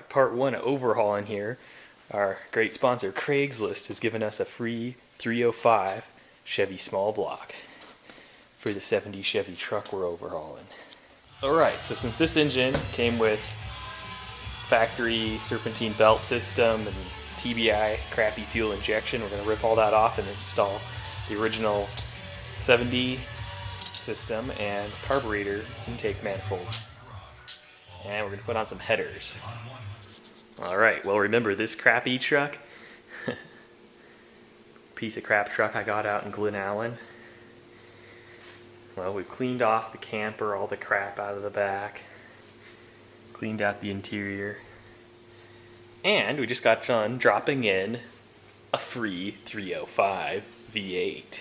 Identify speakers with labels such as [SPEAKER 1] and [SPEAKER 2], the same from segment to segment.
[SPEAKER 1] part one of Overhaulin here. Our great sponsor, Craigslist, has given us a free 305 Chevy small block for the 70 Chevy truck we're overhauling. Alright, so since this engine came with factory serpentine belt system and TBI crappy fuel injection, we're going to rip all that off and install the original 70 system and carburetor intake manifold. And we're going to put on some headers. Alright, well remember this crappy truck? Piece of crap truck I got out in Glen Allen. Well, we've cleaned off the camper, all the crap out of the back. Cleaned out the interior. And we just got done dropping in a free 305 V8.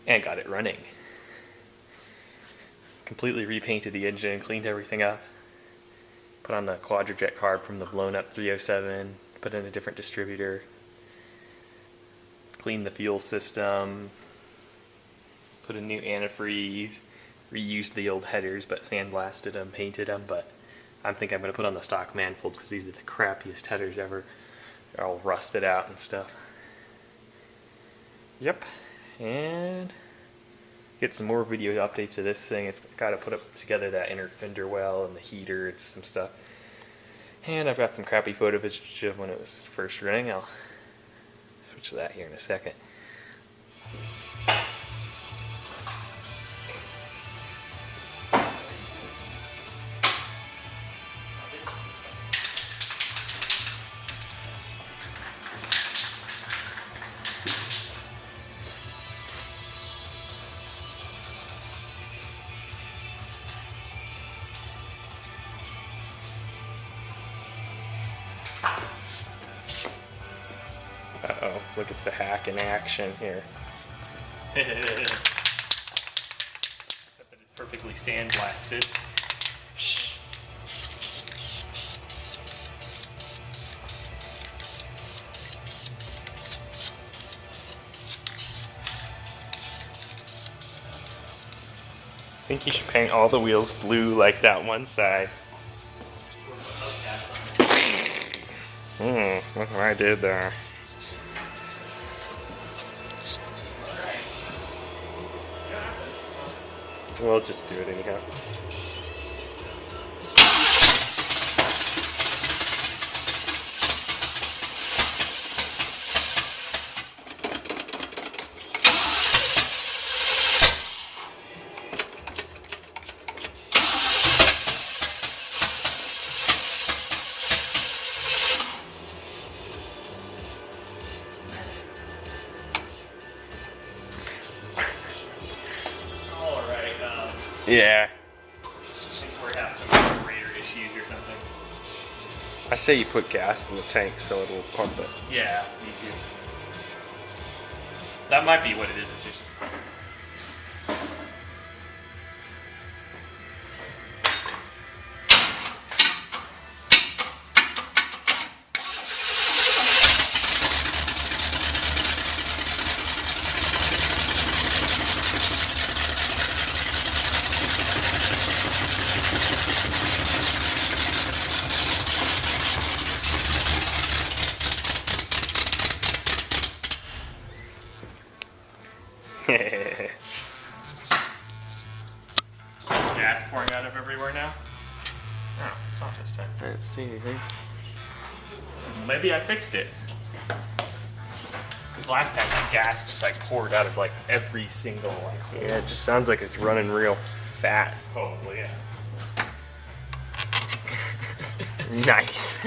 [SPEAKER 1] And got it running. Completely repainted the engine, cleaned everything up. Put on the Quadrajet carb from the blown up 307, put in a different distributor. Cleaned the fuel system. Put in new antifreeze. Reused the old headers but sandblasted them, painted them, but I think I'm going to put on the stock manifolds because these are the crappiest headers ever. They're all rusted out and stuff. Yep, and get some more video updates to this thing. It's got to put up together that inner fender well and the heater and some stuff. And I've got some crappy photo footage of when it was first running. I'll switch to that here in a second. Uh-oh, look at the hack in action here. Except that it's perfectly sandblasted. Shh. I think you should paint all the wheels blue like that one side. Look what I did there. We'll just do it anyhow. Yeah. I think we're having some carburetor issues or something. I say you put gas in the tank so it'll pump it. Yeah, me too. That might be what it is. It's just... Gas pouring out of everywhere now? Oh, it's not this time. I didn't see anything. Maybe I fixed it. Because last time the gas just like poured out of like every single like. Yeah, it just sounds like it's running real fat. Oh, well, yeah. Nice.